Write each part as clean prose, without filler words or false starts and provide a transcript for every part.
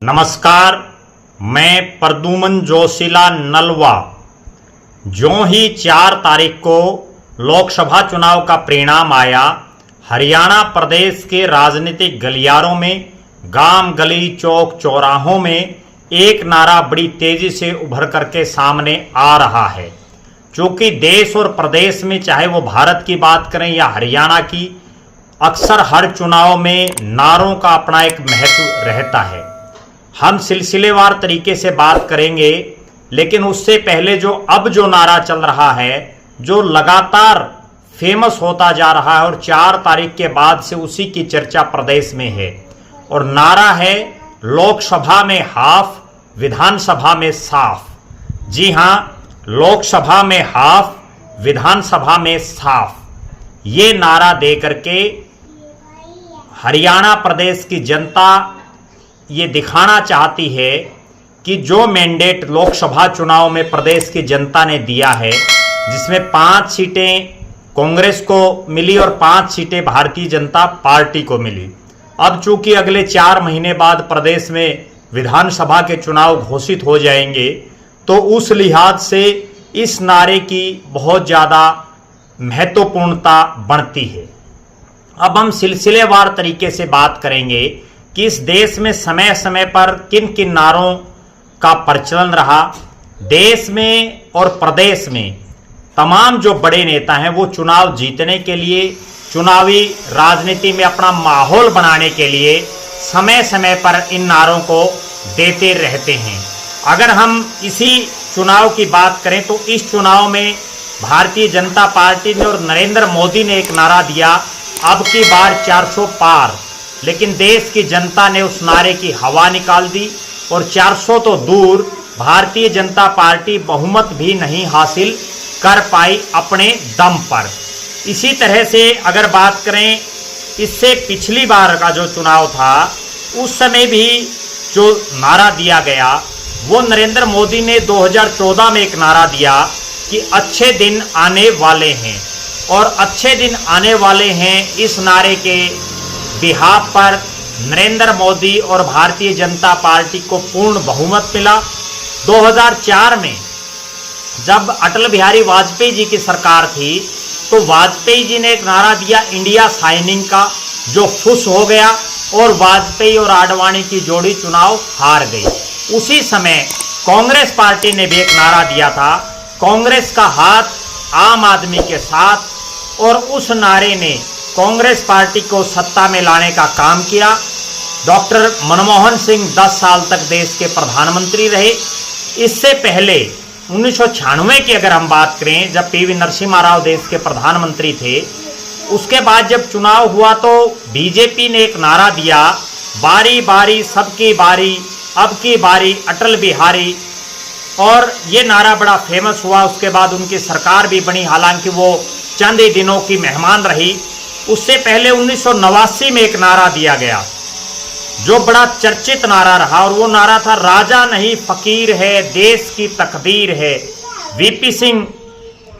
नमस्कार, मैं प्रद्युमन जोशीला नलवा। ज्यों ही 4 तारीख को लोकसभा चुनाव का परिणाम आया, हरियाणा प्रदेश के राजनीतिक गलियारों में, गांव गली चौक चौराहों में एक नारा बड़ी तेजी से उभर करके सामने आ रहा है। चूंकि देश और प्रदेश में, चाहे वो भारत की बात करें या हरियाणा की, अक्सर हर चुनाव में नारों का अपना एक महत्व रहता है। हम सिलसिलेवार तरीके से बात करेंगे, लेकिन उससे पहले जो नारा चल रहा है, जो लगातार फेमस होता जा रहा है और 4 तारीख के बाद से उसी की चर्चा प्रदेश में है, और नारा है लोकसभा में हाफ, विधानसभा में साफ। जी हां, लोकसभा में हाफ, विधानसभा में साफ। ये नारा दे करके हरियाणा प्रदेश की जनता ये दिखाना चाहती है कि जो मैंडेट लोकसभा चुनाव में प्रदेश की जनता ने दिया है, जिसमें 5 सीटें कांग्रेस को मिली और 5 सीटें भारतीय जनता पार्टी को मिली। अब चूंकि अगले 4 महीने बाद प्रदेश में विधानसभा के चुनाव घोषित हो जाएंगे, तो उस लिहाज से इस नारे की बहुत ज़्यादा महत्वपूर्णता बढ़ती है। अब हम सिलसिलेवार तरीके से बात करेंगे कि इस देश में समय समय पर किन किन नारों का प्रचलन रहा। देश में और प्रदेश में तमाम जो बड़े नेता हैं, वो चुनाव जीतने के लिए, चुनावी राजनीति में अपना माहौल बनाने के लिए समय समय पर इन नारों को देते रहते हैं। अगर हम इसी चुनाव की बात करें, तो इस चुनाव में भारतीय जनता पार्टी ने और नरेंद्र मोदी ने एक नारा दिया, अब की बार 400 पार। लेकिन देश की जनता ने उस नारे की हवा निकाल दी और 400 तो दूर, भारतीय जनता पार्टी बहुमत भी नहीं हासिल कर पाई अपने दम पर। इसी तरह से अगर बात करें, इससे पिछली बार का जो चुनाव था, उस समय भी जो नारा दिया गया, वो नरेंद्र मोदी ने 2014 में एक नारा दिया कि अच्छे दिन आने वाले हैं, और अच्छे दिन आने वाले हैं, इस नारे के बिहाफ पर नरेंद्र मोदी और भारतीय जनता पार्टी को पूर्ण बहुमत मिला। 2004 में जब अटल बिहारी वाजपेयी जी की सरकार थी, तो वाजपेयी जी ने एक नारा दिया इंडिया शाइनिंग का, जो फुस हो गया और वाजपेयी और आडवाणी की जोड़ी चुनाव हार गई। उसी समय कांग्रेस पार्टी ने भी एक नारा दिया था, कांग्रेस का हाथ आम आदमी के साथ, और उस नारे ने कांग्रेस पार्टी को सत्ता में लाने का काम किया। डॉक्टर मनमोहन सिंह 10 साल तक देश के प्रधानमंत्री रहे। इससे पहले 1996 की अगर हम बात करें, जब पीवी नरसिम्हा राव देश के प्रधानमंत्री थे, उसके बाद जब चुनाव हुआ तो बीजेपी ने एक नारा दिया, बारी बारी सबकी बारी, अब की बारी अटल बिहारी, और ये नारा बड़ा फेमस हुआ। उसके बाद उनकी सरकार भी बनी, हालांकि वो चंद ही दिनों की मेहमान रही। उससे पहले 1989 में एक नारा दिया गया, जो बड़ा चर्चित नारा रहा, और वो नारा था राजा नहीं फकीर है, देश की तकदीर है। वीपी सिंह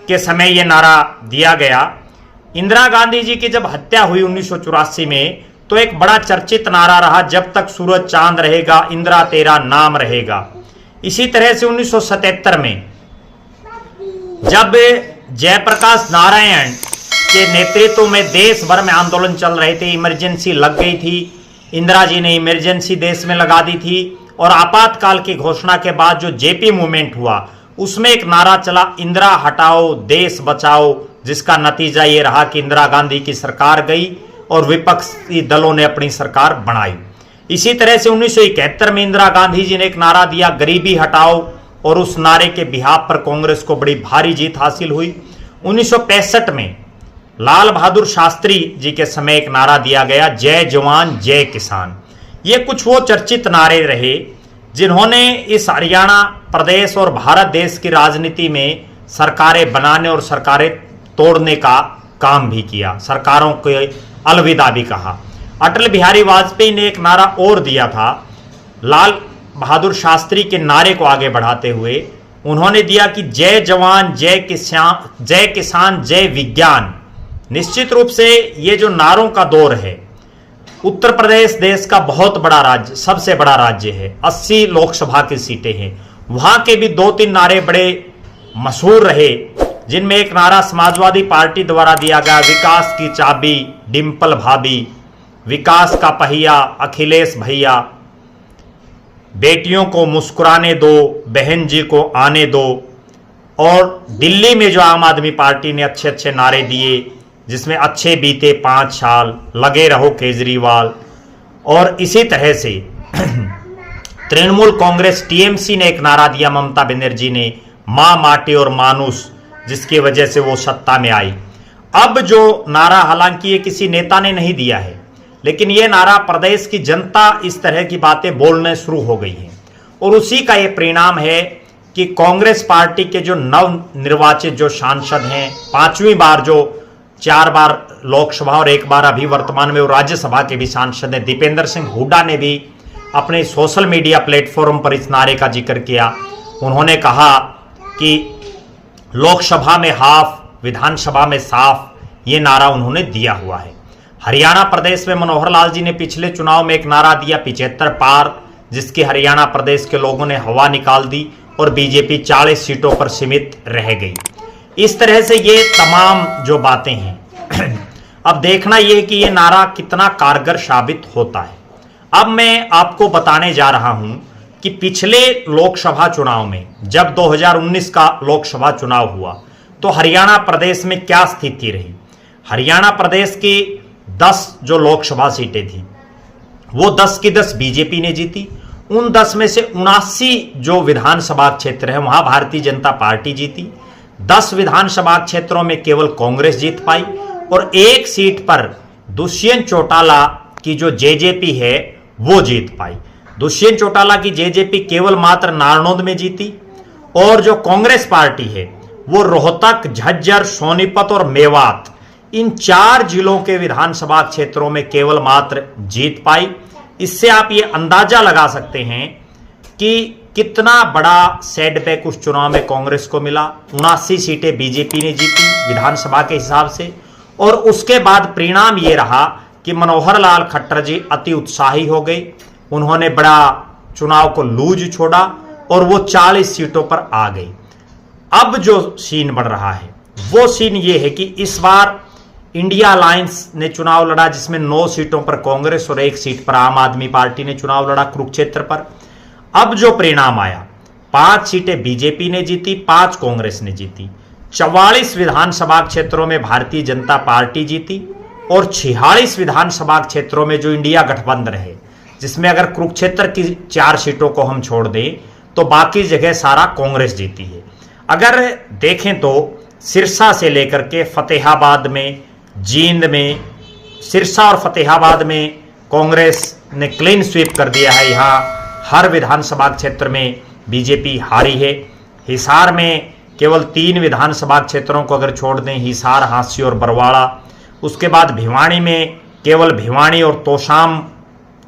के समय ये नारा दिया गया। इंदिरा गांधी जी की जब हत्या हुई 1984 में, तो एक बड़ा चर्चित नारा रहा, जब तक सूरज चांद रहेगा इंदिरा तेरा नाम रहेगा। इसी तरह से 1977 में जब जयप्रकाश नारायण के नेतृत्व में देश भर में आंदोलन चल रहे थे, इमरजेंसी लग गई थी, इंदिरा जी ने इमरजेंसी देश में लगा दी थी, और आपातकाल की घोषणा के बाद जो जेपी मूवमेंट हुआ, उसमें एक नारा चला, इंदिरा हटाओ देश बचाओ, जिसका नतीजा ये रहा कि इंदिरा गांधी की सरकार गई और विपक्षी दलों ने अपनी सरकार बनाई। इसी तरह से 1971 में इंदिरा गांधी जी ने एक नारा दिया, गरीबी हटाओ, और उस नारे के बिहाफ पर कांग्रेस को बड़ी भारी जीत हासिल हुई। 1965 में लाल बहादुर शास्त्री जी के समय एक नारा दिया गया, जय जवान जय किसान। ये कुछ वो चर्चित नारे रहे जिन्होंने इस हरियाणा प्रदेश और भारत देश की राजनीति में सरकारें बनाने और सरकारें तोड़ने का काम भी किया, सरकारों को अलविदा भी कहा। अटल बिहारी वाजपेयी ने एक नारा और दिया था, लाल बहादुर शास्त्री के नारे को आगे बढ़ाते हुए उन्होंने दिया कि जय जवान जय किसान जय विज्ञान। निश्चित रूप से ये जो नारों का दौर है, उत्तर प्रदेश देश का बहुत बड़ा राज्य, सबसे बड़ा राज्य है, 80 लोकसभा की सीटें हैं। वहां के भी 2-3 नारे बड़े मशहूर रहे, जिनमें एक नारा समाजवादी पार्टी द्वारा दिया गया, विकास की चाबी डिंपल भाभी, विकास का पहिया अखिलेश भैया, बेटियों को मुस्कुराने दो, बहन जी को आने दो। और दिल्ली में जो आम आदमी पार्टी ने अच्छे अच्छे नारे दिए, जिसमें अच्छे बीते 5 साल, लगे रहो केजरीवाल। और इसी तरह से तृणमूल कांग्रेस टीएमसी ने एक नारा दिया, ममता बनर्जी ने, मां माटी और मानुष, जिसकी वजह से वो सत्ता में आई। अब जो नारा, हालांकि ये किसी नेता ने नहीं दिया है, लेकिन ये नारा प्रदेश की जनता इस तरह की बातें बोलने शुरू हो गई है। और उसी का ये परिणाम है कि कांग्रेस पार्टी के जो नव निर्वाचित जो सांसद हैं, 5वीं बार, जो 4 बार लोकसभा और 1 बार अभी वर्तमान में वो राज्यसभा के भी सांसद हैं, दीपेंद्र सिंह हुड्डा ने भी अपने सोशल मीडिया प्लेटफॉर्म पर इस नारे का जिक्र किया। उन्होंने कहा कि लोकसभा में हाफ, विधानसभा में साफ, ये नारा उन्होंने दिया हुआ है। हरियाणा प्रदेश में मनोहर लाल जी ने पिछले चुनाव में एक नारा दिया, 75 पार, जिसकी हरियाणा प्रदेश के लोगों ने हवा निकाल दी और बीजेपी 40 सीटों पर सीमित रह गई। इस तरह से ये तमाम जो बातें हैं अब देखना ये कि ये नारा कितना कारगर साबित होता है। अब मैं आपको बताने जा रहा हूं कि पिछले लोकसभा चुनाव में, जब 2019 का लोकसभा चुनाव हुआ, तो हरियाणा प्रदेश में क्या स्थिति रही। हरियाणा प्रदेश की 10 जो लोकसभा सीटें थी, वो 10 की 10 बीजेपी ने जीती। उन 10 में से 79 जो विधानसभा क्षेत्र है, वहां भारतीय जनता पार्टी जीती। 10 विधानसभा क्षेत्रों में केवल कांग्रेस जीत पाई और 1 सीट पर दुष्यंत चौटाला की जो जेजेपी है वो जीत पाई। दुष्यंत चौटाला की जेजेपी केवल मात्र नारनौंद में जीती और जो कांग्रेस पार्टी है वो रोहतक, झज्जर, सोनीपत और मेवात, इन 4 जिलों के विधानसभा क्षेत्रों में केवल मात्र जीत पाई। इससे आप ये अंदाजा लगा सकते हैं कि कितना बड़ा सेटबैक उस चुनाव में कांग्रेस को मिला। 79 सीटें बीजेपी ने जीती विधानसभा के हिसाब से। और उसके बाद परिणाम ये रहा कि मनोहर लाल खट्टर जी अति उत्साही हो गए, उन्होंने बड़ा चुनाव को लूज छोड़ा और वो 40 सीटों पर आ गई। अब जो सीन बन रहा है वो सीन ये है कि इस बार इंडिया अलायंस ने चुनाव लड़ा, जिसमें 9 सीटों पर कांग्रेस और 1 सीट पर आम आदमी पार्टी ने चुनाव लड़ा कुरुक्षेत्र पर। अब जो परिणाम आया, 5 सीटें बीजेपी ने जीती, 5 कांग्रेस ने जीती। 44 विधानसभा क्षेत्रों में भारतीय जनता पार्टी जीती और 46 विधानसभा क्षेत्रों में जो इंडिया गठबंधन है, जिसमें अगर कुरुक्षेत्र की 4 सीटों को हम छोड़ दें तो बाकी जगह सारा कांग्रेस जीती है। अगर देखें तो सिरसा से लेकर के फतेहाबाद में, जींद में, सिरसा और फतेहाबाद में कांग्रेस ने क्लीन स्वीप कर दिया है। यहाँ हर विधानसभा क्षेत्र में बीजेपी हारी है। हिसार में केवल 3 विधानसभा क्षेत्रों को अगर छोड़ दें, हिसार, हांसी और बरवाड़ा। उसके बाद भिवानी में केवल भिवानी और तोशाम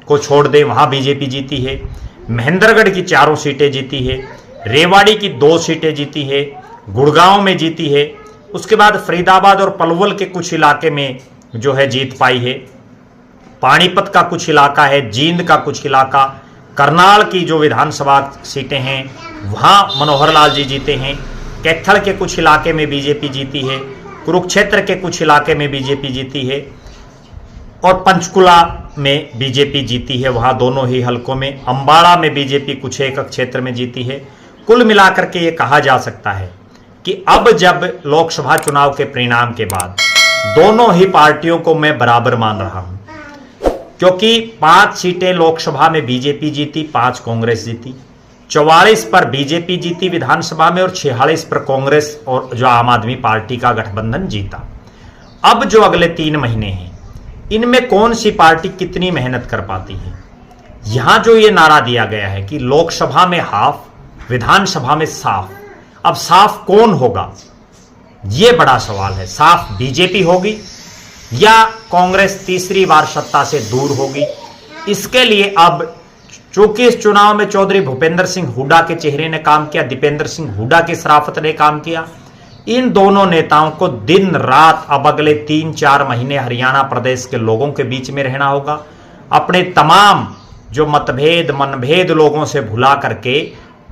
को छोड़ दें, वहाँ बीजेपी जीती है। महेंद्रगढ़ की 4 सीटें जीती है, रेवाड़ी की 2 सीटें जीती है, गुड़गांव में जीती है। उसके बाद फरीदाबाद और पलवल के कुछ इलाके में जो है जीत पाई है। पानीपत का कुछ इलाका है, जींद का कुछ इलाका, करनाल की जो विधानसभा सीटें हैं वहाँ मनोहर लाल जी जीते हैं। कैथल के कुछ इलाके में बीजेपी जीती है, कुरुक्षेत्र के कुछ इलाके में बीजेपी जीती है और पंचकुला में बीजेपी जीती है, वहाँ दोनों ही हलकों में। अंबाड़ा में बीजेपी कुछ एक क्षेत्र में जीती है। कुल मिलाकर के ये कहा जा सकता है कि अब जब लोकसभा चुनाव के परिणाम के बाद दोनों ही पार्टियों को मैं बराबर मान रहा हूं, क्योंकि 5 सीटें लोकसभा में बीजेपी जीती, 5 कांग्रेस जीती। 44 पर बीजेपी जीती विधानसभा में और 46 पर कांग्रेस और जो आम आदमी पार्टी का गठबंधन जीता। अब जो अगले 3 महीने हैं, इनमें कौन सी पार्टी कितनी मेहनत कर पाती है। यहां जो ये नारा दिया गया है कि लोकसभा में हाफ, विधानसभा में साफ, अब साफ कौन होगा, ये बड़ा सवाल है। साफ बीजेपी होगी या कांग्रेस तीसरी बार सत्ता से दूर होगी। इसके लिए अब चूंकि इस चुनाव में चौधरी भूपेंद्र सिंह हुड्डा के चेहरे ने काम किया, दीपेंद्र सिंह हुड्डा की शराफत ने काम किया, इन दोनों नेताओं को दिन रात अब अगले 3-4 महीने हरियाणा प्रदेश के लोगों के बीच में रहना होगा। अपने तमाम जो मतभेद मनभेद लोगों से भुला करके,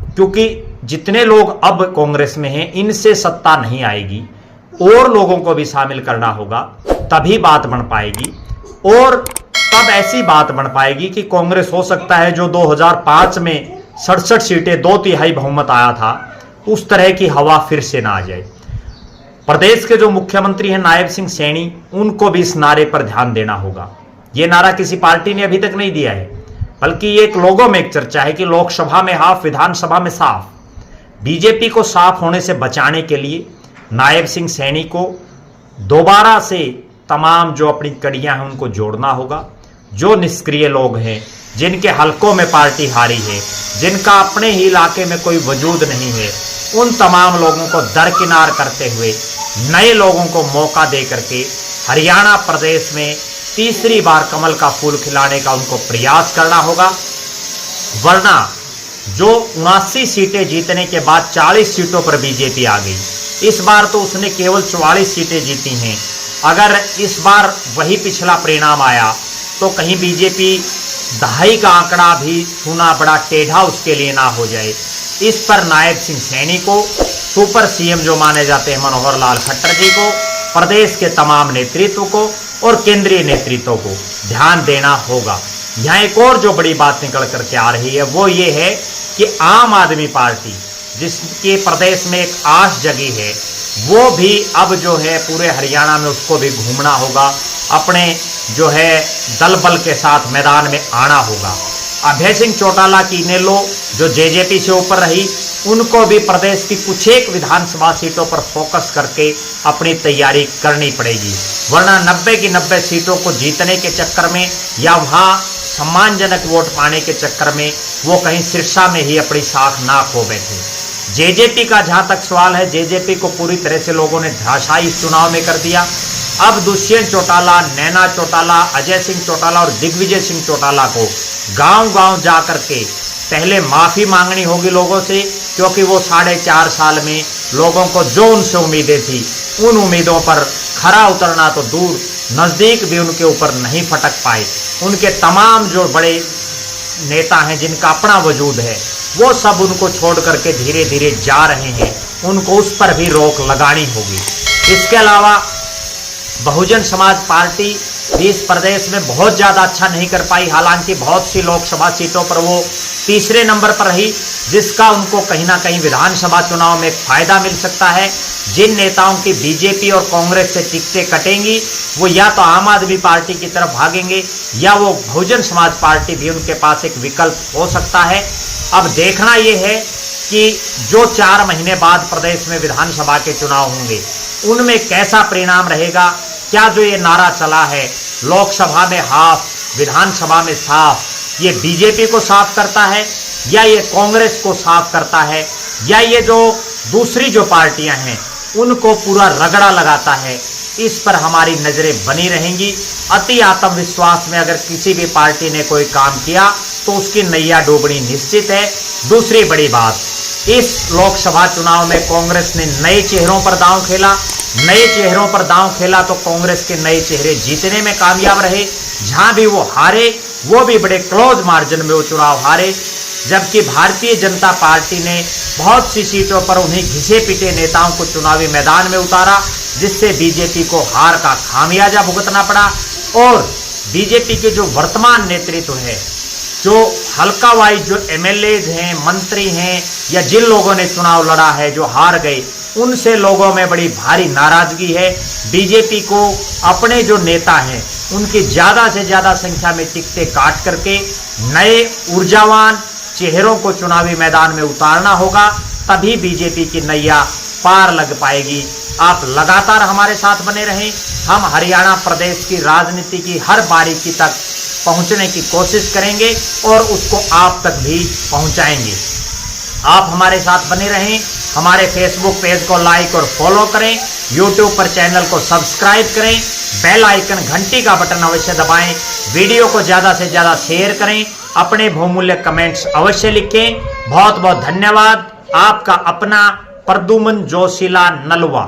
क्योंकि जितने लोग अब कांग्रेस में हैं इनसे सत्ता नहीं आएगी, और लोगों को भी शामिल करना होगा, तभी बात बन पाएगी। और तब ऐसी बात बन पाएगी कि कांग्रेस हो सकता है जो 2005 में 67 सीटें 2/3 बहुमत आया था, उस तरह की हवा फिर से ना आ जाए। प्रदेश के जो मुख्यमंत्री हैं नायब सिंह सैनी, उनको भी इस नारे पर ध्यान देना होगा। यह नारा किसी पार्टी ने अभी तक नहीं दिया है, बल्कि ये एक लोगों में एक चर्चा है कि लोकसभा में हाफ, विधानसभा में साफ। बीजेपी को साफ होने से बचाने के लिए नायब सिंह सैनी को दोबारा से तमाम जो अपनी कड़ियां हैं उनको जोड़ना होगा। जो निष्क्रिय लोग हैं, जिनके हलकों में पार्टी हारी है, जिनका अपने ही इलाके में कोई वजूद नहीं है, उन तमाम लोगों को दरकिनार करते हुए नए लोगों को मौका दे करके हरियाणा प्रदेश में तीसरी बार कमल का फूल खिलाने का उनको प्रयास करना होगा। वरना जो 79 सीटें जीतने के बाद 40 सीटों पर बीजेपी आ गई, इस बार तो उसने केवल 44 सीटें जीती हैं। अगर इस बार वही पिछला परिणाम आया तो कहीं बीजेपी 2.5 का आंकड़ा भी छूना बड़ा टेढ़ा उसके लिए ना हो जाए। इस पर नायब सिंह सैनी को, सुपर सीएम जो माने जाते हैं मनोहर लाल खट्टर जी को, प्रदेश के तमाम नेतृत्व को और केंद्रीय नेतृत्व को ध्यान देना होगा। यहाँ एक और जो बड़ी बात निकल करके आ रही है वो ये है कि आम आदमी पार्टी, जिसके प्रदेश में एक आस जगी है, वो भी अब जो है पूरे हरियाणा में उसको भी घूमना होगा, अपने जो है दल बल के साथ मैदान में आना होगा। अभय सिंह चौटाला की इनेलो जो जेजेपी से ऊपर रही, उनको भी प्रदेश की कुछ एक विधानसभा सीटों पर फोकस करके अपनी तैयारी करनी पड़ेगी। वरना 90 की 90 सीटों को जीतने के चक्कर में या वहाँ सम्मानजनक वोट पाने के चक्कर में वो कहीं सिरसा में ही अपनी साख ना खो बैठे। जेजेपी का जहाँ तक सवाल है, जेजेपी को पूरी तरह से लोगों ने धराशायी इस चुनाव में कर दिया। अब दुष्यंत चौटाला, नैना चौटाला, अजय सिंह चौटाला और दिग्विजय सिंह चौटाला को गांव-गांव जा करके पहले माफी मांगनी होगी लोगों से, क्योंकि वो 4.5 साल में लोगों को जो उनसे उम्मीदें थी, उन उम्मीदों पर खरा उतरना तो दूर, नजदीक भी उनके ऊपर नहीं फटक पाए। उनके तमाम जो बड़े नेता हैं जिनका अपना वजूद है, वो सब उनको छोड़ करके धीरे धीरे जा रहे हैं। उनको उस पर भी रोक लगानी होगी। इसके अलावा बहुजन समाज पार्टी भी इस प्रदेश में बहुत ज़्यादा अच्छा नहीं कर पाई। हालांकि बहुत सी लोकसभा सीटों पर वो तीसरे नंबर पर रही, जिसका उनको कहीं ना कहीं विधानसभा चुनाव में फायदा मिल सकता है। जिन नेताओं की बीजेपी और कांग्रेस से टिकटें कटेंगी, वो या तो आम आदमी पार्टी की तरफ भागेंगे या वो बहुजन समाज पार्टी भी उनके पास एक विकल्प हो सकता है। अब देखना ये है कि जो 4 महीने बाद प्रदेश में विधानसभा के चुनाव होंगे, उनमें कैसा परिणाम रहेगा। क्या जो ये नारा चला है लोकसभा में हाफ, विधानसभा में साफ, ये बीजेपी को साफ करता है या ये कांग्रेस को साफ करता है, या ये जो दूसरी जो पार्टियां हैं उनको पूरा रगड़ा लगाता है, इस पर हमारी नजरें बनी रहेंगी। अति आत्मविश्वास में अगर किसी भी पार्टी ने कोई काम किया तो उसकी नैया डूबनी निश्चित है। दूसरी बड़ी बात, इस लोकसभा चुनाव में कांग्रेस ने नए चेहरों पर दांव खेला। नए चेहरों पर दांव खेला तो कांग्रेस के नए चेहरे जीतने में कामयाब रहे। जहां भी वो हारे, वो भी बड़े क्लोज मार्जिन में वो चुनाव हारे। जबकि भारतीय जनता पार्टी ने बहुत सी सीटों पर उन्हें घिसे पिटे नेताओं को चुनावी मैदान में उतारा, जिससे बीजेपी को हार का खामियाजा भुगतना पड़ा। और बीजेपी के जो वर्तमान नेतृत्व है, जो हल्का वाइज जो एमएलएज हैं, मंत्री हैं, या जिन लोगों ने चुनाव लड़ा है जो हार गए, उनसे लोगों में बड़ी भारी नाराजगी है। बीजेपी को अपने जो नेता हैं उनकी ज़्यादा से ज़्यादा संख्या में टिकटें काट करके नए ऊर्जावान चेहरों को चुनावी मैदान में उतारना होगा, तभी बीजेपी की नैया पार लग पाएगी। आप लगातार हमारे साथ बने रहें। हम हरियाणा प्रदेश की राजनीति की हर बारीकी तक पहुंचने की कोशिश करेंगे और उसको आप तक भी पहुंचाएंगे। आप हमारे साथ बने रहें। हमारे फेसबुक पेज को लाइक और फॉलो करें, यूट्यूब पर चैनल को सब्सक्राइब करें, बेल आइकन घंटी का बटन अवश्य दबाएं, वीडियो को ज़्यादा से ज़्यादा शेयर करें, अपने बहुमूल्य कमेंट्स अवश्य लिखें। बहुत बहुत धन्यवाद। आपका अपना प्रद्युमन जोशीला नलवा।